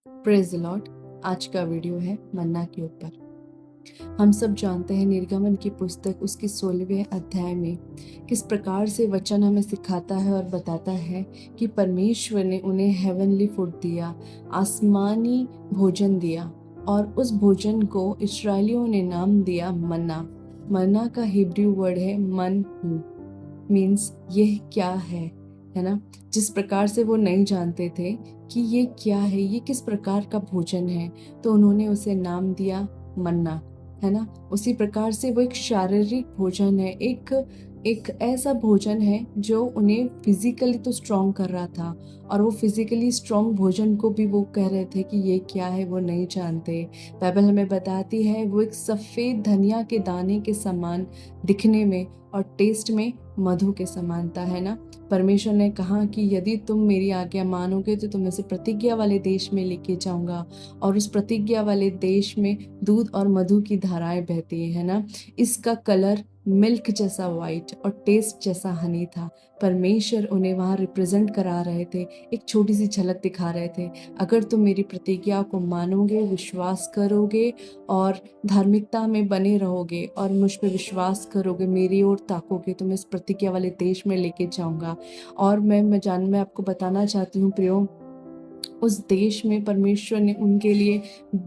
Praise the Lord. आज का video है मन्ना के ऊपर। हम सब जानते हैं निर्गमन की पुस्तक उसके 16वें अध्याय में किस प्रकार से वचन हमें सिखाता है और बताता है कि परमेश्वर ने उन्हें हेवनली फूड दिया, आसमानी भोजन दिया, और उस भोजन को इस्राएलियों ने नाम दिया मन्ना। मन्ना का हिब्रू वर्ड है मन, मीन्स यह क्या है ना। जिस प्रकार से वो नहीं जानते थे कि ये क्या है, ये किस प्रकार का भोजन है, तो उन्होंने उसे नाम दिया मन्ना, है ना। उसी प्रकार से वो एक शारीरिक भोजन है, एक एक ऐसा भोजन है जो उन्हें फिजिकली तो स्ट्रॉन्ग कर रहा था, और वो फिजिकली स्ट्रॉन्ग भोजन को भी वो कह रहे थे कि ये क्या है, वो नहीं जानते। बाइबल हमें बताती है वो एक सफ़ेद धनिया के दाने के समान दिखने में और टेस्ट में मधु के समानता, है ना। परमेश्वर ने कहा कि यदि तुम मेरी आज्ञा मानोगे तो तुम्हें से प्रतिज्ञा वाले देश में लेके जाऊंगा, और उस प्रतिज्ञा वाले देश में दूध और मधु की धाराएं बहती है ना। इसका कलर मिल्क जैसा वाइट और टेस्ट जैसा हनी था। परमेश्वर उन्हें वहाँ रिप्रेजेंट करा रहे थे, एक छोटी सी झलक दिखा रहे थे। अगर तुम मेरी प्रतिज्ञा को मानोगे, विश्वास करोगे और धार्मिकता में बने रहोगे और मुझ पे विश्वास करोगे, मेरी ओर ताकोगे, तो मैं इस प्रतिज्ञा वाले देश में लेके जाऊंगा। और मैं आपको बताना चाहती हूँ प्रियो, उस देश में परमेश्वर ने उनके लिए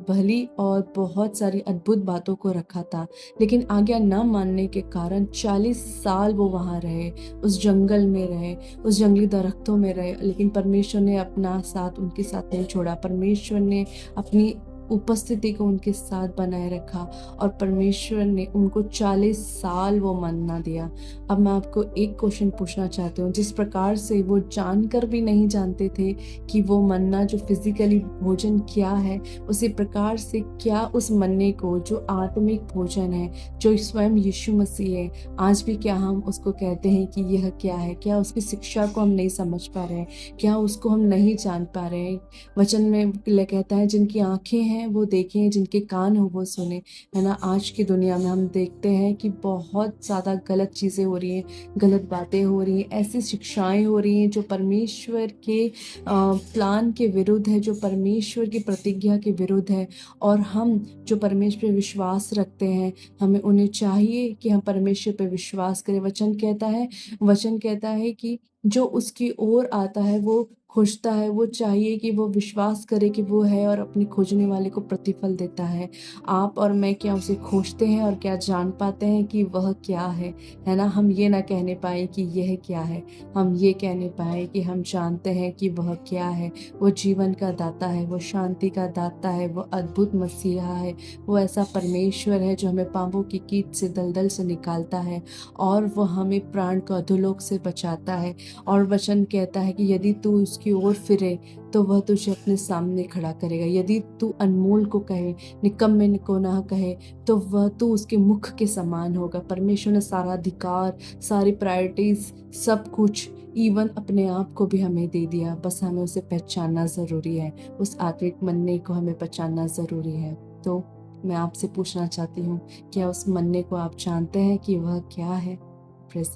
भली और बहुत सारी अद्भुत बातों को रखा था, लेकिन आज्ञा न मानने के कारण 40 साल वो वहाँ रहे, उस जंगल में रहे, उस जंगली दरख्तों में रहे, लेकिन परमेश्वर ने अपना साथ उनके साथ नहीं छोड़ा। परमेश्वर ने अपनी उपस्थिति को उनके साथ बनाए रखा, और परमेश्वर ने उनको 40 साल वो मन्ना दिया। अब मैं आपको एक क्वेश्चन पूछना चाहती हूँ, जिस प्रकार से वो जानकर भी नहीं जानते थे कि वो मन्ना जो फिजिकली भोजन क्या है, उसी प्रकार से क्या उस मन्ने को जो आत्मिक भोजन है, जो स्वयं यीशु मसीह है, आज भी क्या हम उसको कहते हैं कि यह क्या है? क्या उसकी शिक्षा को हम नहीं समझ पा रहे हैं? क्या उसको हम नहीं जान पा रहे हैं? वचन में कहता है जिनकी आंखें हैं वो देखें, जिनके कान हो वो सुने, है ना। आज की दुनिया में हम देखते हैं कि बहुत ज़्यादा गलत चीज़ें हो रही हैं, गलत बातें हो रही हैं, ऐसी शिक्षाएं हो रही हैं जो परमेश्वर के प्लान के विरुद्ध है, जो परमेश्वर की प्रतिज्ञा के विरुद्ध है। और हम जो परमेश्वर पे विश्वास रखते हैं, हमें उन्हें चाहिए कि हम परमेश्वर पे विश्वास करें। वचन कहता है कि जो उसकी ओर आता है वो खोजता है, वो चाहिए कि वो विश्वास करे कि वो है और अपने खोजने वाले को प्रतिफल देता है। आप और मैं क्या उसे खोजते हैं और क्या जान पाते हैं कि वह क्या है ना। हम ये ना कहने पाए कि यह क्या है, हम ये कहने पाए कि हम जानते हैं कि वह क्या है। वो जीवन का दाता है, वो शांति का दाता है, वो अद्भुत मसीहा है, वो ऐसा परमेश्वर है जो हमें पापों की कीट से, दलदल से निकालता है, और वह हमें प्राण को अधोलोक से बचाता है। और वचन कहता है कि यदि तू उसकी ओर फिरे तो वह तुझे अपने सामने खड़ा करेगा। यदि तू अनमोल को कहे, निकम्मे को ना कहे, तो वह तू उसके मुख के समान होगा। परमेश्वर ने सारा अधिकार, सारी प्रायोरिटीज, सब कुछ, इवन अपने आप को भी हमें दे दिया। बस हमें उसे पहचानना ज़रूरी है, उस आत्मिक मन्ने को हमें पहचानना ज़रूरी है। तो मैं आपसे पूछना चाहती हूँ, क्या उस मन्ने को आप जानते हैं कि वह क्या है? प्रेज़